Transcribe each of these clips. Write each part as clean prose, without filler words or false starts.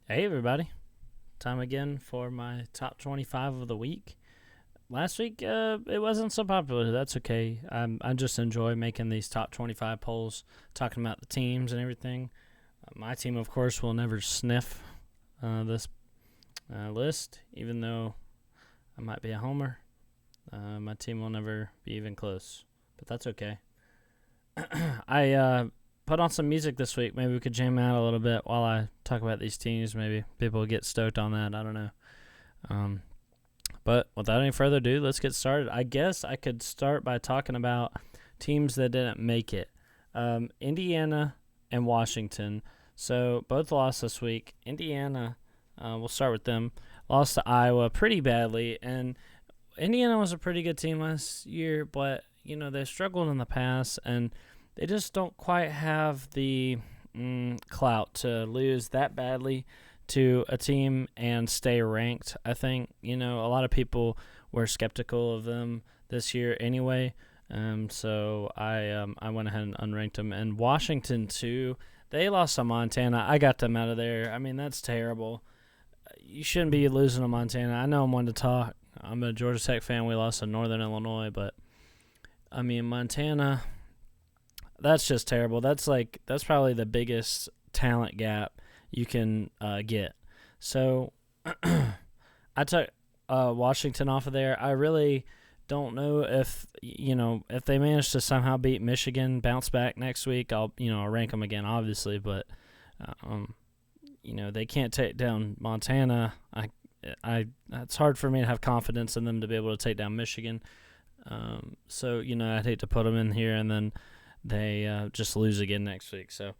Hey everybody, time again for my top 25 of the week. Last week, it wasn't so popular. That's okay. I just enjoy making these top 25 polls, talking about the teams and everything. My team, of course, will never sniff this list, even though I might be a homer. My team will never be even close, but that's okay. I put on some music this week. Maybe we could jam out a little bit while I talk about these teams. Maybe people will get stoked on that. I don't know. But without any further ado, let's get started. I guess I could start by talking about teams that didn't make it. Indiana and Washington. So both lost this week. Indiana, we'll start with them, lost to Iowa pretty badly. And Indiana was a pretty good team last year, but, they struggled in the past, and they just don't quite have the clout to lose that badly to a team and stay ranked. I think, a lot of people were skeptical of them this year anyway. So I went ahead and unranked them. And Washington, too, they lost to Montana. I got them out of there. I mean, that's terrible. You shouldn't be losing to Montana. I know I'm one to talk. I'm a Georgia Tech fan. We lost to Northern Illinois. But, Montana, that's just terrible. That's probably the biggest talent gap you can get. So I took Washington off of there. I really don't know if they manage to somehow beat Michigan, bounce back next week. I'll rank them again, obviously, but they can't take down Montana. It's hard for me to have confidence in them to be able to take down Michigan. So I'd hate to put them in here and then they just lose again next week. So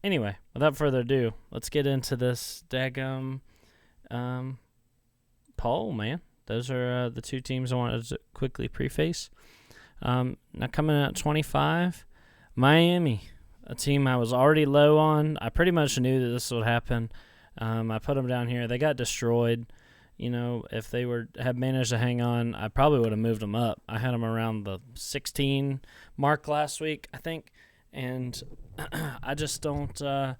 anyway, without further ado, let's get into this daggum poll, man. Those are the two teams I wanted to quickly preface. Now coming in at 25, Miami, a team I was already low on. I pretty much knew that this would happen. I put them down here. They got destroyed. If they had managed to hang on, I probably would have moved them up. I had them around the 16 mark last week, I think, and I just don't. I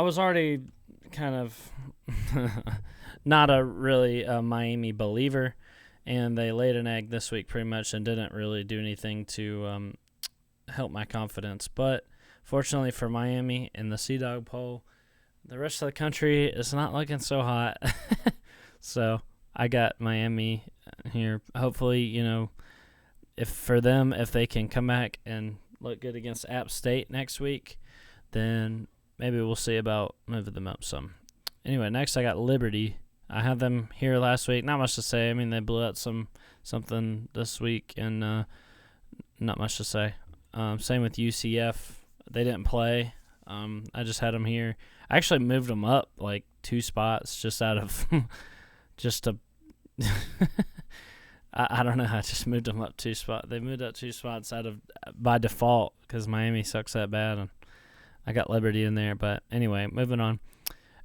was already kind of not a really Miami believer, and they laid an egg this week pretty much and didn't really do anything to help my confidence. But fortunately for Miami in the Sea Dog poll, the rest of the country is not looking so hot. So I got Miami here. Hopefully, if they can come back and look good against App State next week, then maybe we'll see about moving them up some. Anyway, next I got Liberty. I had them here last week. Not much to say. I mean, they blew out something this week, and not much to say. Same with UCF. They didn't play. I just had them here. I actually moved them up like 2 spots just out of just to I don't know. I just moved them up 2 spots. They moved up 2 spots out of by default because Miami sucks that bad, and I got Liberty in there. But anyway, moving on.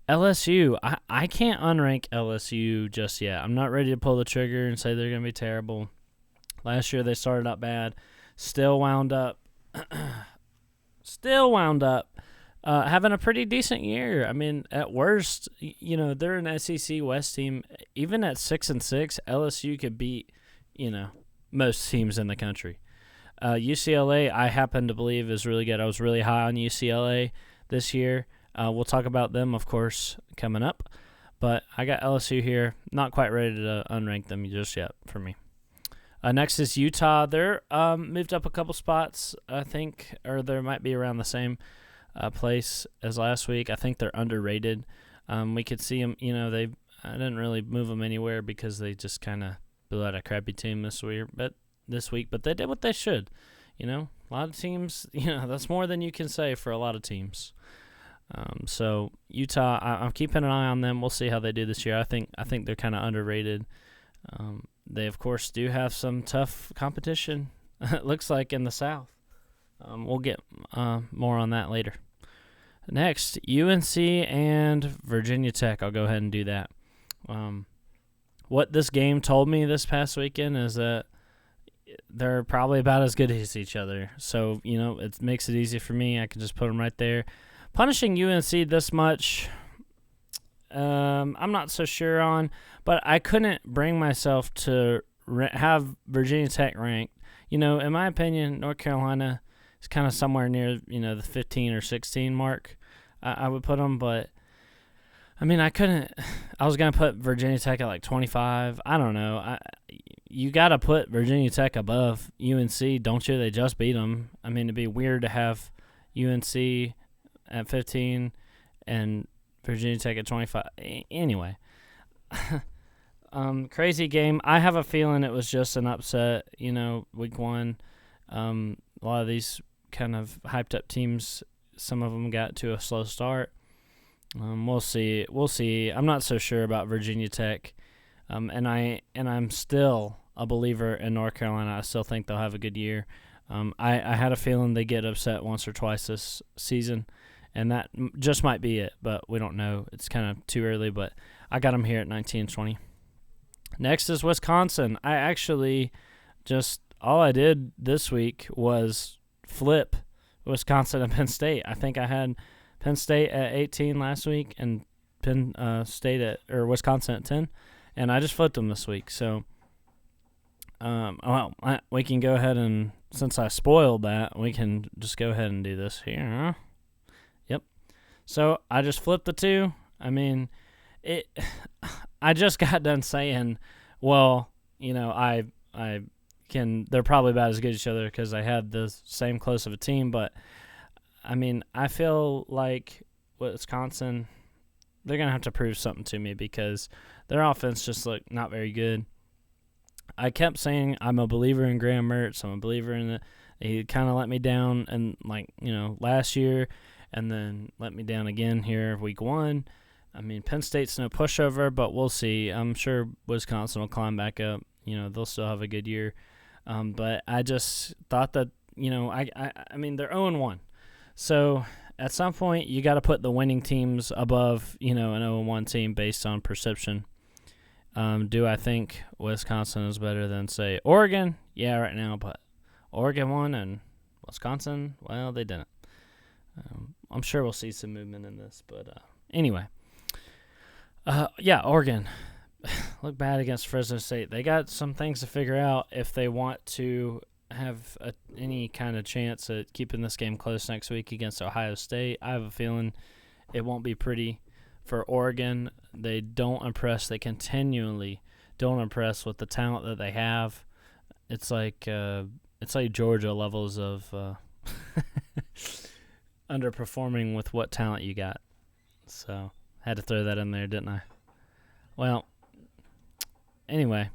LSU. I can't unrank LSU just yet. I'm not ready to pull the trigger and say they're going to be terrible. Last year they started out bad, still wound up having a pretty decent year. I mean, at worst, they're an SEC West team. Even at 6-6, LSU could beat, most teams in the country. UCLA, I happen to believe, is really good. I was really high on UCLA this year. We'll talk about them, of course, coming up. But I got LSU here. Not quite ready to unrank them just yet for me. Next is Utah. They're moved up a couple spots, I think, or they might be around the same place as last week. I think they're underrated. We could see them, I didn't really move them anywhere because they just kind of blew out a crappy team this week, but they did what they should. A lot of teams, that's more than you can say for a lot of teams. So Utah, I'm keeping an eye on them. We'll see how they do this year. I think they're kind of underrated. They, of course, do have some tough competition, it looks like, in the South. We'll get more on that later. Next, UNC and Virginia Tech. I'll go ahead and do that. What this game told me this past weekend is that they're probably about as good as each other. So, it makes it easy for me. I can just put them right there. punishing UNC this much, I'm not so sure on, but I couldn't bring myself to have Virginia Tech ranked. In my opinion, North Carolina is kind of somewhere near, the 15 or 16 mark. I would put them, but I couldn't. I was gonna put Virginia Tech at like 25. I don't know. You got to put Virginia Tech above UNC, don't you? They just beat them. It'd be weird to have UNC at 15 and Virginia Tech at 25. Anyway, crazy game. I have a feeling it was just an upset. Week one. A lot of these kind of hyped up teams, some of them got to a slow start. We'll see. I'm not so sure about Virginia Tech, and I'm still a believer in North Carolina. I still think they'll have a good year. I had a feeling they get upset once or twice this season, and that just might be it, but we don't know. It's kind of too early, but I got them here at 19-20. Next is Wisconsin. I actually all I did this week was flip Wisconsin and Penn State. I think I had Penn State at 18 last week and Wisconsin at 10, and I just flipped them this week. So, we can go ahead and, since I spoiled that, we can just go ahead and do this here. Yep. So I just flipped the two. I just got done saying, well, they're probably about as good as each other because I had the same close of a team, but I feel like Wisconsin, they're going to have to prove something to me because their offense just looked not very good. I kept saying I'm a believer in Graham Mertz. I'm a believer in it. He kind of let me down last year and then let me down again here week one. Penn State's no pushover, but we'll see. I'm sure Wisconsin will climb back up. They'll still have a good year. But I just thought that, they're 0-1. So at some point, you got to put the winning teams above, an 0-1 team based on perception. Do I think Wisconsin is better than, say, Oregon? Yeah, right now, but Oregon won and Wisconsin, well, they didn't. I'm sure we'll see some movement in this, but anyway. Oregon. Look bad against Fresno State. They got some things to figure out if they want to have any kind of chance at keeping this game close next week against Ohio State. I have a feeling it won't be pretty for Oregon. They don't impress. They continually don't impress with the talent that they have. It's like Georgia levels of underperforming with what talent you got. So had to throw that in there, didn't I? Well, anyway.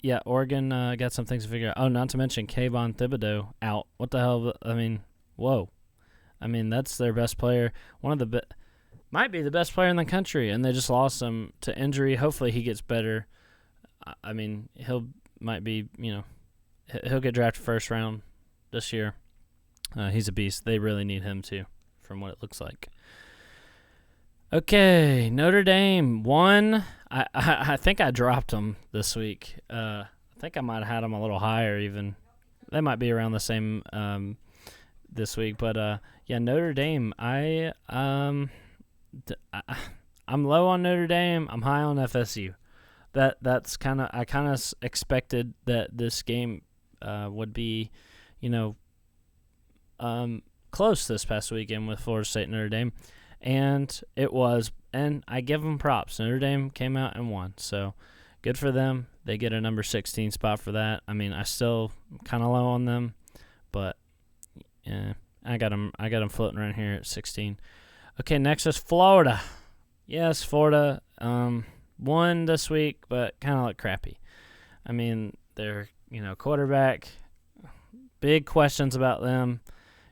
Yeah, Oregon got some things to figure out. Oh, not to mention Kayvon Thibodeau out. What the hell? Whoa. That's their best player. Might be the best player in the country, and they just lost him to injury. Hopefully he gets better. He'll get drafted first round this year. He's a beast. They really need him too, from what it looks like. Okay, Notre Dame won. I think I dropped them this week. I think I might have had them a little higher even. They might be around the same this week. But, Notre Dame, I'm low on Notre Dame. I'm high on FSU. That's I kind of expected that this game would be, close this past weekend with Florida State and Notre Dame. And it was, and I give them props. Notre Dame came out and won, so good for them. They get a number 16 spot for that. I still kind of low on them, but yeah, I got them floating around here at 16. Okay, next is Florida. Yes, Florida won this week, but kind of look crappy. Their quarterback, big questions about them.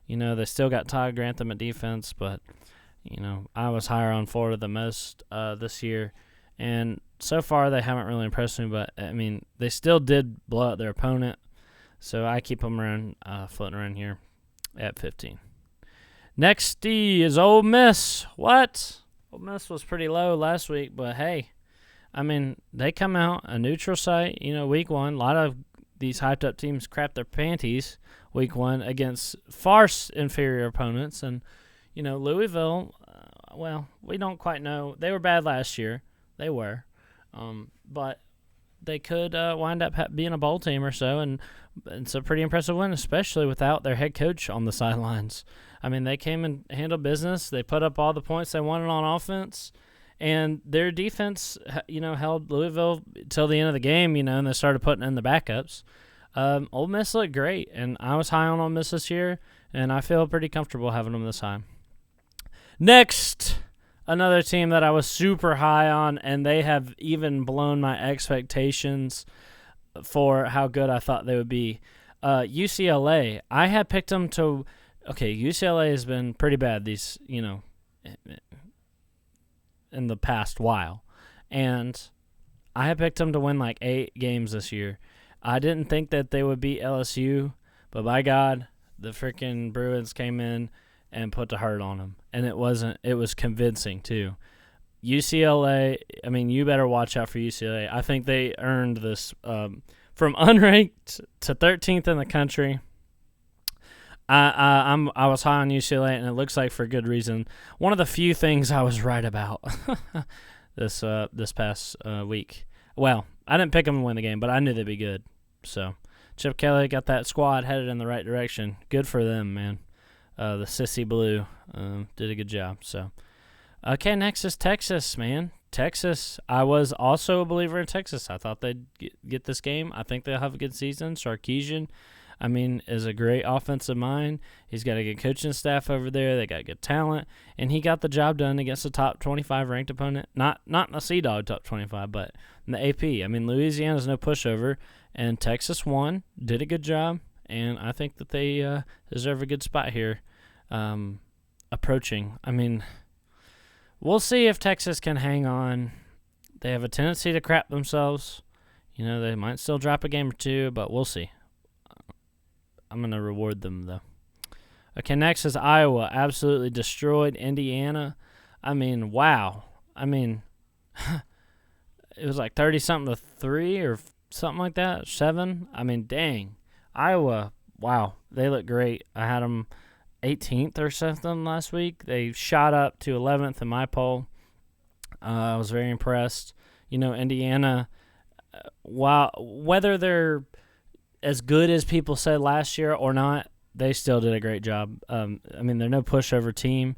They still got Todd Grantham at defense, but I was higher on Florida than most this year, and so far they haven't really impressed me, but, they still did blow out their opponent, so I keep them around, floating around here at 15. Next is Ole Miss. What? Ole Miss was pretty low last week, but hey, they come out a neutral site, week one. A lot of these hyped-up teams crap their panties week one against far inferior opponents, and Louisville, well, we don't quite know. They were bad last year. They were. But they could wind up being a bowl team or so, and it's a pretty impressive win, especially without their head coach on the sidelines. I mean, they came and handled business. They put up all the points they wanted on offense, and their defense, held Louisville till the end of the game, and they started putting in the backups. Ole Miss looked great, and I was high on Ole Miss this year, and I feel pretty comfortable having them this high. Next, another team that I was super high on, and they have even blown my expectations for how good I thought they would be. UCLA. I had picked them to – okay, UCLA has been pretty bad these, in the past while. And I had picked them to win like 8 games this year. I didn't think that they would beat LSU, but by God, the freaking Bruins came in and put the hurt on them. And it was convincing too. UCLA, I mean, you better watch out for UCLA. I think they earned this from unranked to 13th in the country. I was high on UCLA, and it looks like for good reason. One of the few things I was right about this past week. Well, I didn't pick them to win the game, but I knew they'd be good. So Chip Kelly got that squad headed in the right direction. Good for them, man. The Sissy Blue did a good job. So, okay, next is Texas, man. Texas, I was also a believer in Texas. I thought they'd get this game. I think they'll have a good season. Sarkisian, is a great offensive mind. He's got a good coaching staff over there. They got good talent, and he got the job done against a top 25 ranked opponent. Not in the C-Dog top 25, but in the AP. Louisiana's no pushover, and Texas won, did a good job, and I think that they deserve a good spot here approaching. We'll see if Texas can hang on. They have a tendency to crap themselves. They might still drop a game or two, but we'll see. I'm going to reward them, though. Okay, next is Iowa. Absolutely destroyed Indiana. Wow. It was like 30-something to 3 or something like that, 7. Dang. Iowa, wow, they look great. I had them 18th or something last week. They shot up to 11th in my poll. I was very impressed. Indiana, whether they're as good as people said last year or not, they still did a great job. They're no pushover team,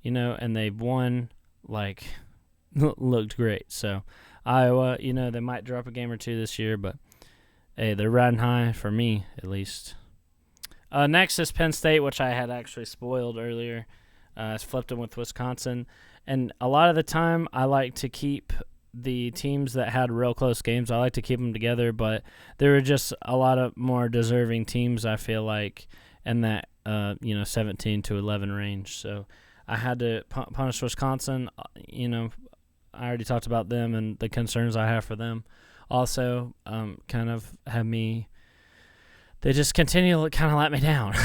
and they won, looked great. So, Iowa, they might drop a game or two this year, but, hey, they're riding high for me, at least. Next is Penn State, which I had actually spoiled earlier. I flipped them with Wisconsin. And a lot of the time, I like to keep the teams that had real close games. I like to keep them together, but there were just a lot of more deserving teams, I feel like, in that 17 to 11 range. So I had to punish Wisconsin. I already talked about them and the concerns I have for them. Also, kind of had me. They just continue to kind of let me down.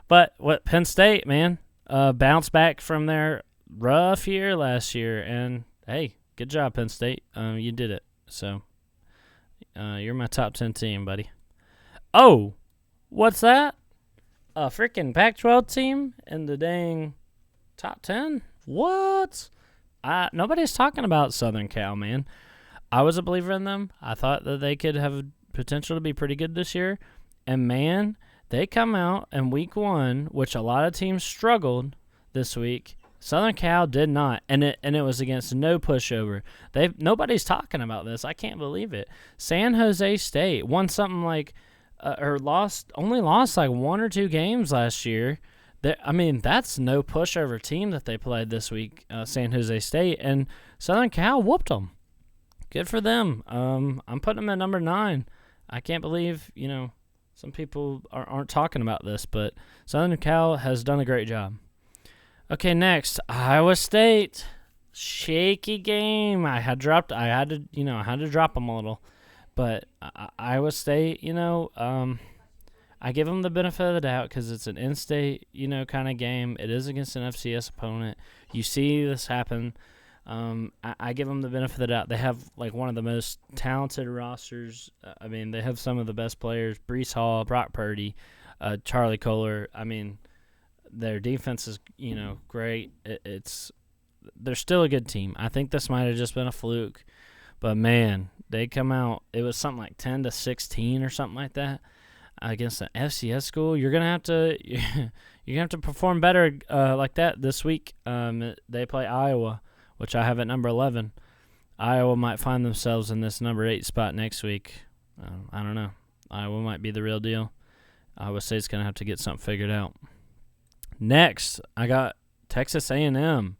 But Penn State, man, bounced back from their rough year last year, and hey, good job, Penn State. You did it. So, you're my top 10 team, buddy. Oh, what's that? A freaking Pac-12 team in the dang top 10? What? Nobody's talking about Southern Cal, man. I was a believer in them. I thought that they could have potential to be pretty good this year. And, man, they come out in week 1, which a lot of teams struggled this week. Southern Cal did not, and it was against no pushover. Nobody's talking about this. I can't believe it. San Jose State won something like only lost like 1 or 2 games last year. That's no pushover team that they played this week, San Jose State, and Southern Cal whooped them. Good for them. I'm putting them at number 9. I can't believe, some people aren't talking about this, but Southern Cal has done a great job. Okay, next, Iowa State. Shaky game. I had to drop them a little. But Iowa State, I give them the benefit of the doubt because it's an in-state, kind of game. It is against an FCS opponent. You see this happen. I give them the benefit of the doubt. They have, one of the most talented rosters. They have some of the best players. Breece Hall, Brock Purdy, Charlie Kohler. Their defense is, great. They're still a good team. I think this might have just been a fluke, but man, they come out. It was something like 10-16 or something like that against an FCS school. You're gonna have to perform better like that this week. They play Iowa, which I have at number 11. Iowa might find themselves in this number 8 spot next week. I don't know. Iowa might be the real deal. Iowa State's going to have to get something figured out. Next, I got Texas A&M.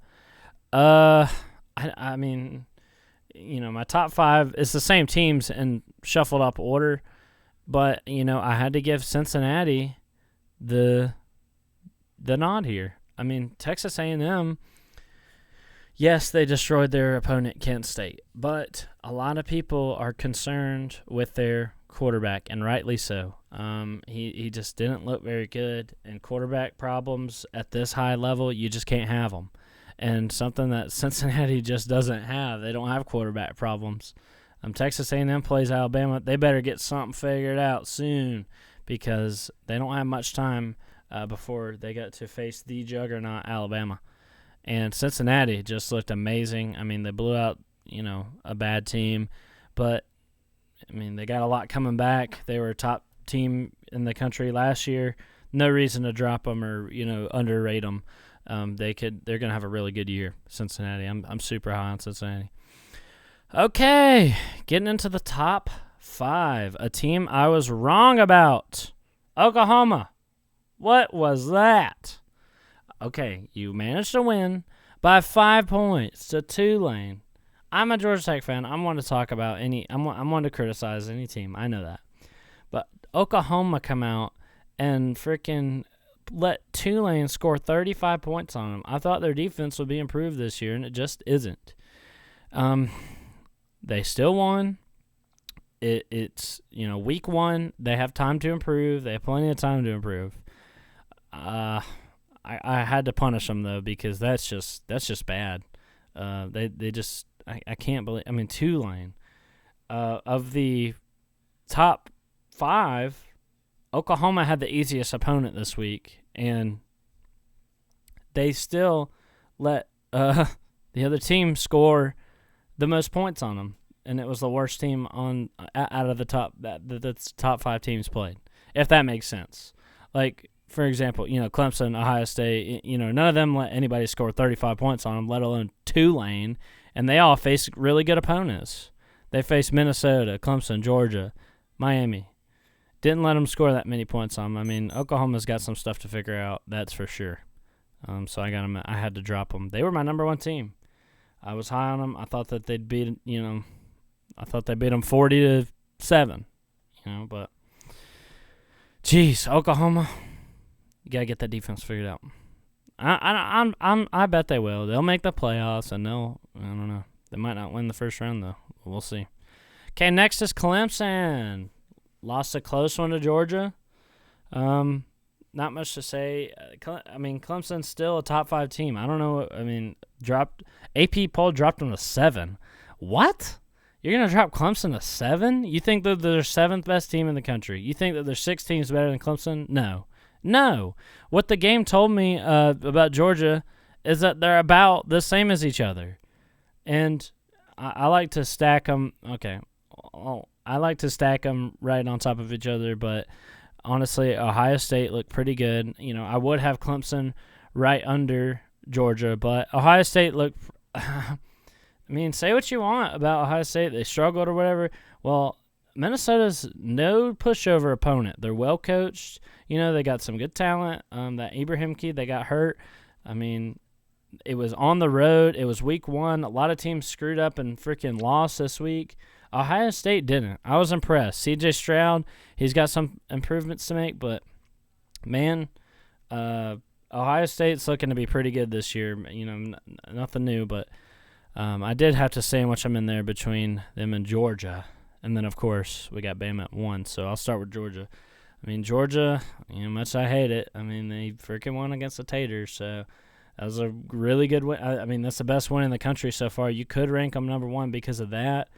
I mean, my top 5 is the same teams in shuffled up order, but, I had to give Cincinnati the nod here. I mean, Texas A&M, yes, they destroyed their opponent, Kent State, but a lot of people are concerned with their quarterback, and rightly so. He just didn't look very good, and quarterback problems at this high level, you just can't have them. And something that Cincinnati just doesn't have. They don't have quarterback problems. Texas A&M plays Alabama. They better get something figured out soon because they don't have much time before they get to face the juggernaut Alabama. And Cincinnati just looked amazing. I mean, they blew out, a bad team. But, they got a lot coming back. They were a top team in the country last year. No reason to drop them or, underrate them. They're going to have a really good year, Cincinnati. I'm super high on Cincinnati. Okay, getting into the top 5. A team I was wrong about. Oklahoma. What was that? Okay, you managed to win by 5 points to Tulane. I'm a Georgia Tech fan. I'm one to talk about I'm one to criticize any team. I know that. But Oklahoma come out and freaking let Tulane score 35 points on them. I thought their defense would be improved this year, and it just isn't. They still won. It's week 1. They have time to improve. They have plenty of time to improve. I had to punish them though because that's just bad. I can't believe. I mean, Tulane of the top 5, Oklahoma had the easiest opponent this week, and they still let the other team score the most points on them, and it was the worst team out of the top that the top 5 teams played. If that makes sense, like. For example, Clemson, Ohio State, none of them let anybody score 35 points on them, let alone Tulane, and they all face really good opponents. They faced Minnesota, Clemson, Georgia, Miami. Didn't let them score that many points on them. I mean, Oklahoma's got some stuff to figure out, that's for sure. So I got them. I had to drop them. They were my number 1 team. I was high on them. I thought that they'd beat, I thought they beat them 40-7, but, geez, Oklahoma. You gotta get that defense figured out. I bet they will. They'll make the playoffs, and I don't know. They might not win the first round though. We'll see. Okay, next is Clemson. Lost a close one to Georgia. Not much to say. Clemson's still a top 5 team. I don't know. Dropped AP poll dropped them to 7. What? You're gonna drop Clemson to 7? You think that they're 7th best team in the country? You think that there's 6 teams better than Clemson? No. What the game told me about Georgia is that they're about the same as each other. And I like to stack them. Okay. I like to stack them right on top of each other, but honestly, Ohio State looked pretty good. I would have Clemson right under Georgia, but Ohio State looked say what you want about Ohio State. They struggled or whatever. Well, Minnesota's no pushover opponent. They're well coached. They got some good talent. That Ibrahim kid, they got hurt. It was on the road. It was week 1. A lot of teams screwed up and freaking lost this week. Ohio State didn't. I was impressed. C.J. Stroud, he's got some improvements to make, but, man, Ohio State's looking to be pretty good this year. Nothing new, but I did have to sandwich them in there between them and Georgia. And then, of course, we got Bama at 1, so I'll start with Georgia. Georgia, much as I hate it, they freaking won against the Taters, so that was a really good win. That's the best win in the country so far. You could rank them number 1 because of that.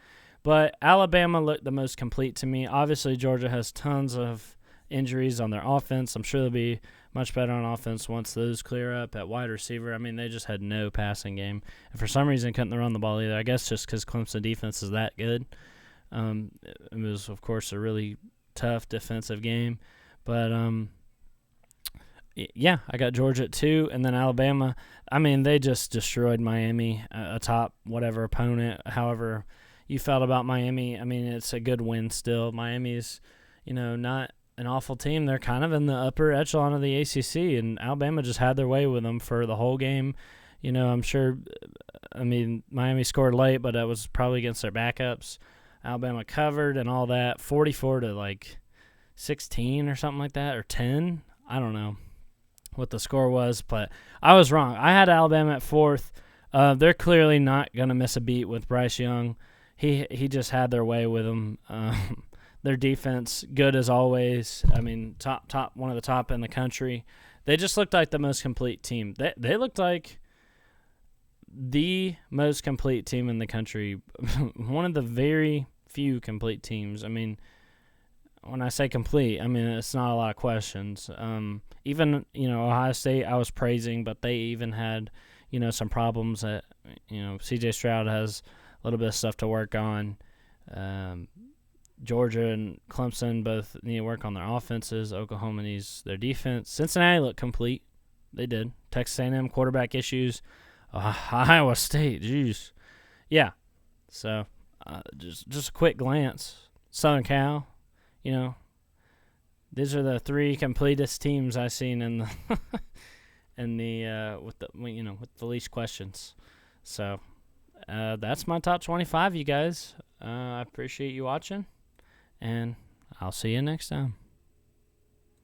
But Alabama looked the most complete to me. Obviously, Georgia has tons of injuries on their offense. I'm sure they'll be much better on offense once those clear up at wide receiver. I mean, they just had no passing game. And for some reason, couldn't run the ball either. I guess just because Clemson defense is that good. It was, of course, a really tough defensive game. But, yeah, I got Georgia at 2. And then Alabama, I mean, they just destroyed Miami, a top whatever opponent, however you felt about Miami. I mean, it's a good win still. Miami's, not an awful team. They're kind of in the upper echelon of the ACC, and Alabama just had their way with them for the whole game. I'm sure, Miami scored late, but that was probably against their backups. Alabama covered and all that, 44 to 16 or something like that, or 10. I don't know what the score was, but I was wrong. I had Alabama at 4th. They're clearly not going to miss a beat with Bryce Young. He just had their way with them. Their defense, good as always. I mean, top, one of the top in the country. They just looked like the most complete team. They looked like the most complete team in the country. One of the very few complete teams. I mean, when I say complete, I mean it's not a lot of questions. Even Ohio State, I was praising, but they even had some problems that C.J. Stroud has a little bit of stuff to work on. Georgia and Clemson both need to work on their offenses. Oklahoma needs their defense. Cincinnati looked complete. They did. Texas A&M quarterback issues. Iowa State, jeez. Yeah. So just a quick glance. Southern Cal, these are the 3 completest teams I've seen in the with the least questions. So that's my top 25, you guys. I appreciate you watching. And I'll see you next time.